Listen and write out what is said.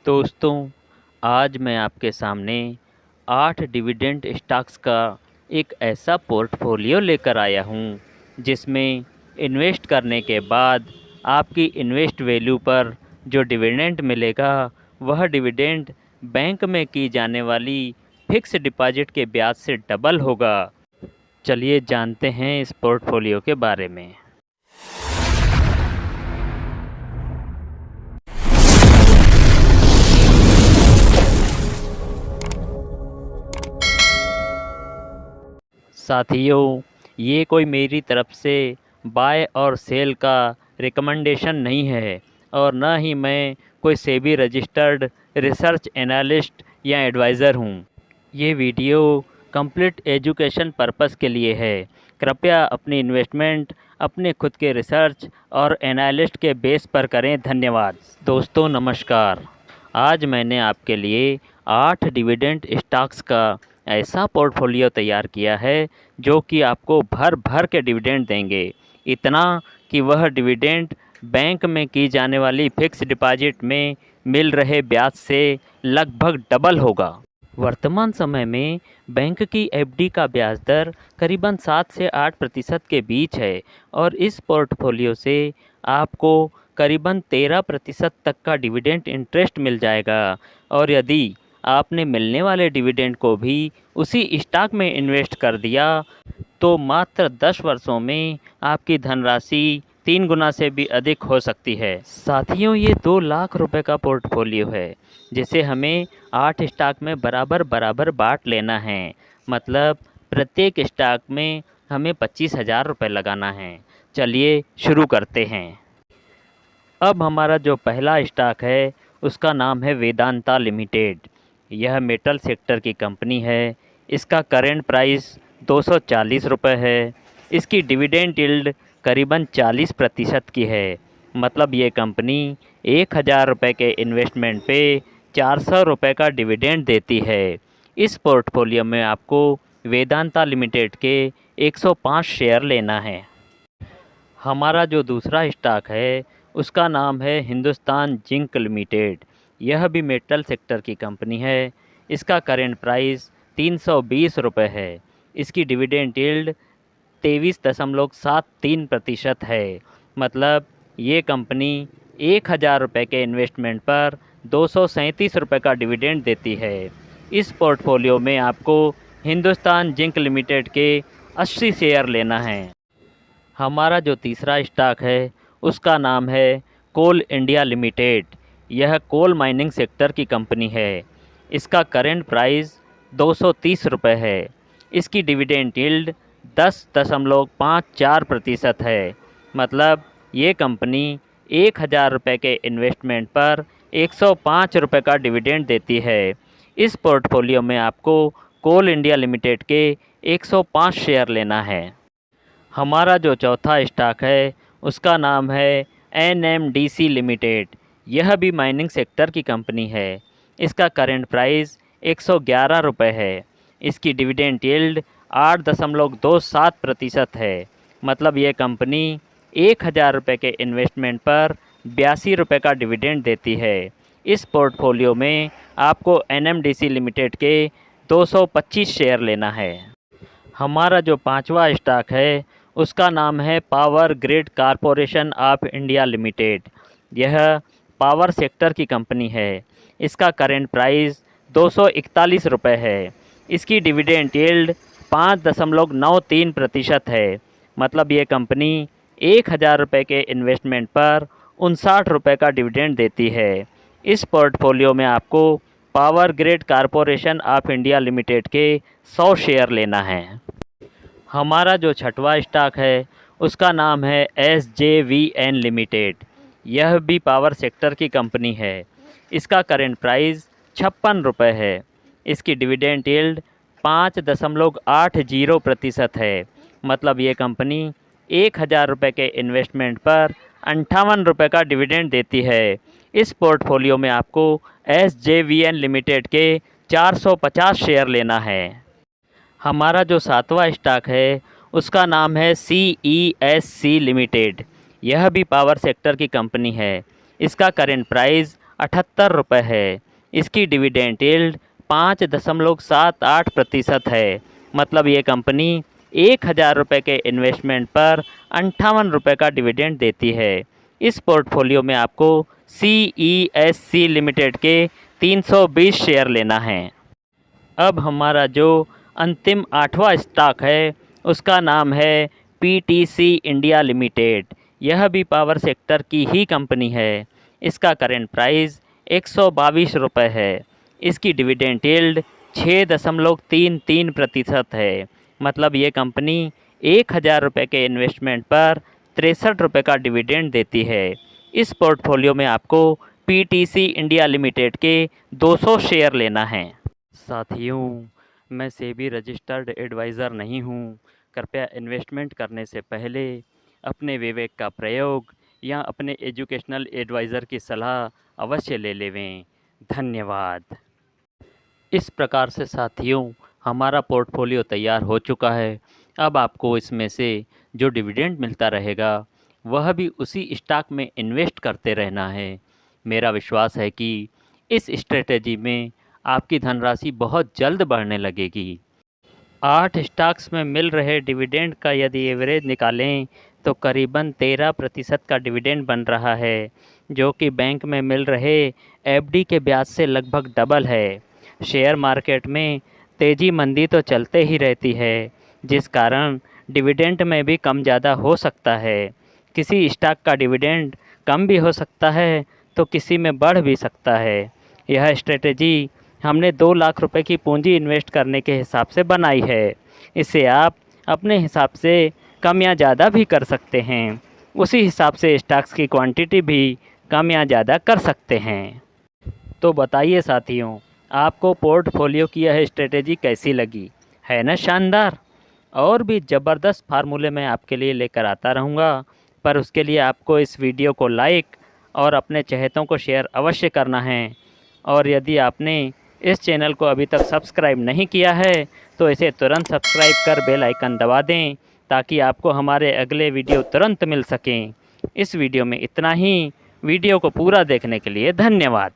दोस्तों, आज मैं आपके सामने 8 डिविडेंड स्टॉक्स का एक ऐसा पोर्टफोलियो लेकर आया हूँ जिसमें इन्वेस्ट करने के बाद आपकी इन्वेस्ट वैल्यू पर जो डिविडेंड मिलेगा वह डिविडेंड बैंक में की जाने वाली फिक्स डिपॉजिट के ब्याज से डबल होगा। चलिए जानते हैं इस पोर्टफोलियो के बारे में। साथियों, ये कोई मेरी तरफ से बाय और सेल का रिकमेंडेशन नहीं है और न ही मैं कोई सेबी रजिस्टर्ड रिसर्च एनालिस्ट या एडवाइज़र हूँ। ये वीडियो कंप्लीट एजुकेशन पर्पस के लिए है। कृपया अपनी इन्वेस्टमेंट अपने खुद के रिसर्च और एनालिस्ट के बेस पर करें। धन्यवाद। दोस्तों नमस्कार। आज मैंने आपके लिए 8 डिविडेंड स्टॉक्स का ऐसा पोर्टफोलियो तैयार किया है जो कि आपको भर भर के डिविडेंड देंगे, इतना कि वह डिविडेंड बैंक में की जाने वाली फिक्स डिपॉजिट में मिल रहे ब्याज से लगभग डबल होगा। वर्तमान समय में बैंक की एफडी का ब्याज दर करीबन 7 से 8% के बीच है और इस पोर्टफोलियो से आपको करीबन 13% तक का डिविडेंड इंटरेस्ट मिल जाएगा। और यदि आपने मिलने वाले डिविडेंड को भी उसी स्टॉक में इन्वेस्ट कर दिया तो मात्र 10 वर्षों में आपकी धनराशि 3 गुना से भी अधिक हो सकती है। साथियों, ये 2 लाख रुपए का पोर्टफोलियो है जिसे हमें 8 स्टॉक में बराबर बराबर बांट लेना है। मतलब प्रत्येक स्टॉक में हमें 25,000 रुपये लगाना है। चलिए शुरू करते हैं। अब हमारा जो पहला स्टॉक है उसका नाम है वेदांता लिमिटेड। यह मेटल सेक्टर की कंपनी है। इसका करेंट प्राइस 240 रुपये है। इसकी डिविडेंड यील्ड करीबन 40% की है। मतलब ये कंपनी 1,000 रुपये के इन्वेस्टमेंट पे 400 रुपये का डिविडेंड देती है। इस पोर्टफोलियो में आपको वेदांता लिमिटेड के 105 शेयर लेना है। हमारा जो दूसरा स्टॉक है उसका नाम है हिंदुस्तान जिंक लिमिटेड। यह भी मेटल सेक्टर की कंपनी है। इसका करेंट प्राइस 320 रुपये है। इसकी डिविडेंड यील्ड 23.73% है। मतलब ये कंपनी 1,000 रुपये के इन्वेस्टमेंट पर 237 रुपये का डिविडेंड देती है। इस पोर्टफोलियो में आपको हिंदुस्तान जिंक लिमिटेड के 80 शेयर लेना है। हमारा जो तीसरा स्टॉक है उसका नाम है कोल इंडिया लिमिटेड। यह कोल माइनिंग सेक्टर की कंपनी है। इसका करेंट प्राइस 230 रुपये है। इसकी डिविडेंड यील्ड 10.54% है। मतलब ये कंपनी 1,000 रुपये के इन्वेस्टमेंट पर 105 रुपये का डिविडेंड देती है। इस पोर्टफोलियो में आपको कोल इंडिया लिमिटेड के 105 शेयर लेना है। हमारा जो चौथा स्टॉक है उसका नाम है NMDC लिमिटेड। यह भी माइनिंग सेक्टर की कंपनी है। इसका करेंट प्राइस 111 रुपये है। इसकी डिविडेंड यील्ड 8.27% है। मतलब ये कंपनी 1,000 रुपये के इन्वेस्टमेंट पर 82 रुपये का डिविडेंड देती है। इस पोर्टफोलियो में आपको NMDC लिमिटेड के 225 शेयर लेना है। हमारा जो पांचवा स्टॉक है उसका नाम है power grid corporation of India limited. यह पावर सेक्टर की कंपनी है। इसका करेंट प्राइस 241 रुपये है। इसकी डिविडेंड यील्ड 5.93% है। मतलब ये कंपनी 1,000 रुपये के इन्वेस्टमेंट पर 59 रुपये का डिविडेंड देती है। इस पोर्टफोलियो में आपको power grid corporation of India limited के 100 शेयर लेना है। हमारा जो छठवा स्टॉक है उसका नाम है SJVN लिमिटेड। यह भी पावर सेक्टर की कंपनी है। इसका करेंट प्राइस 56 रुपये है। इसकी डिविडेंड यील्ड 5.80% है। मतलब ये कंपनी 1,000 रुपये के इन्वेस्टमेंट पर 58 रुपये का डिविडेंड देती है। इस पोर्टफोलियो में आपको SJVN लिमिटेड के 450 शेयर लेना है। हमारा जो सातवां स्टॉक है उसका नाम है CESC लिमिटेड। यह भी पावर सेक्टर की कंपनी है। इसका करेंट प्राइस ₹78 है। इसकी डिविडेंड यील्ड 5.78% है। मतलब ये कंपनी ₹1000 के इन्वेस्टमेंट पर ₹58 का डिविडेंड देती है। इस पोर्टफोलियो में आपको CESC लिमिटेड के 320 शेयर लेना है। अब हमारा जो अंतिम 8वां स्टॉक है उसका नाम है PTC इंडिया लिमिटेड। यह भी पावर सेक्टर की ही कंपनी है। इसका करेंट प्राइस ₹122 है। इसकी डिविडेंड यील्ड 6.33% है। मतलब ये कंपनी ₹1000 के इन्वेस्टमेंट पर ₹63 का डिविडेंड देती है। इस पोर्टफोलियो में आपको PTC इंडिया लिमिटेड के 200 शेयर लेना है। साथियों, मैं सेबी रजिस्टर्ड एडवाइज़र नहीं हूँ। कृपया इन्वेस्टमेंट करने से पहले अपने विवेक का प्रयोग या अपने एजुकेशनल एडवाइज़र की सलाह अवश्य ले लेवें। धन्यवाद। इस प्रकार से साथियों हमारा पोर्टफोलियो तैयार हो चुका है। अब आपको इसमें से जो डिविडेंड मिलता रहेगा वह भी उसी स्टॉक में इन्वेस्ट करते रहना है। मेरा विश्वास है कि इस स्ट्रेटजी में आपकी धनराशि बहुत जल्द बढ़ने लगेगी। 8 स्टॉक्स में मिल रहे डिविडेंड का यदि एवरेज निकालें तो करीबन 13% का डिविडेंड बन रहा है, जो कि बैंक में मिल रहे FD के ब्याज से लगभग डबल है। शेयर मार्केट में तेज़ी मंदी तो चलते ही रहती है, जिस कारण डिविडेंड में भी कम ज़्यादा हो सकता है। किसी स्टॉक का डिविडेंड कम भी हो सकता है तो किसी में बढ़ भी सकता है। यह स्ट्रेटजी हमने 2 लाख रुपए की पूंजी इन्वेस्ट करने के हिसाब से बनाई है। इसे आप अपने हिसाब से कम या ज़्यादा भी कर सकते हैं। उसी हिसाब से स्टॉक्स की क्वांटिटी भी कम या ज़्यादा कर सकते हैं। तो बताइए साथियों, आपको पोर्टफोलियो की यह स्ट्रेटजी कैसी लगी? है ना शानदार? और भी ज़बरदस्त फार्मूले मैं आपके लिए लेकर आता रहूँगा, पर उसके लिए आपको इस वीडियो को लाइक और अपने चहेतों को शेयर अवश्य करना है। और यदि आपने इस चैनल को अभी तक सब्सक्राइब नहीं किया है तो इसे तुरंत सब्सक्राइब कर बेल आइकन दबा दें, ताकि आपको हमारे अगले वीडियो तुरंत मिल सकें। इस वीडियो में इतना ही। वीडियो को पूरा देखने के लिए धन्यवाद।